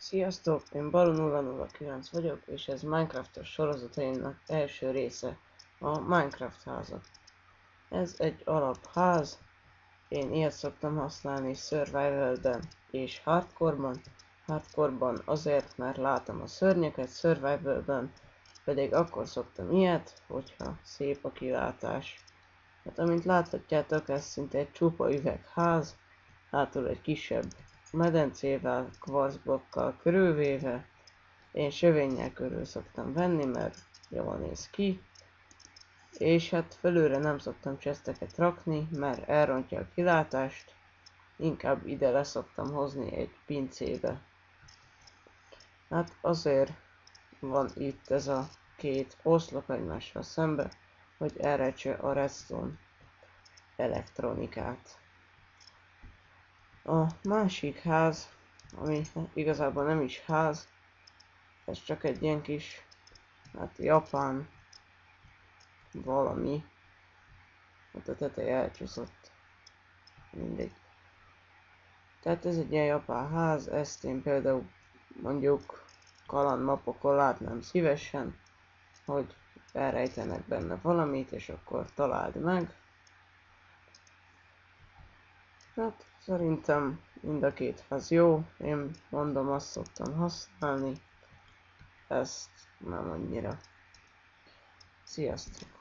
Sziasztok, én Baloo009 vagyok, és ez Minecraftos sorozatainak első része, a Minecraft háza. Ez egy alapház, én ilyet szoktam használni Survivalben és Hardcore-ban. Hardcore-ban azért, mert látom a szörnyeket, Survivalben pedig akkor szoktam ilyet, hogyha szép a kilátás. Hát amint láthatjátok, ez szinte egy csupa üvegház, hátul egy kisebb medencével, kvarcblokkal körülvéve. Én sövénnyel körül szoktam venni, mert jól néz ki. És hát felülre nem szoktam chesteket rakni, mert elrontja a kilátást. Inkább ide le szoktam hozni egy pincébe. Hát azért van itt ez a két oszlop egymással szembe, hogy elrejtse a redstone elektronikát. A másik ház, ami igazából nem is ház, ez csak egy ilyen kis, hát japán valami. Hát a teteje elcsúszott. Mindegy. Tehát ez egy ilyen japán ház, ezt én például mondjuk kalandmapokon látnám szívesen, hogy elrejtenek benne valamit, és akkor találd meg. Hát szerintem mind a két ház jó, én mondom, azt szoktam használni, ezt nem annyira. Sziasztok!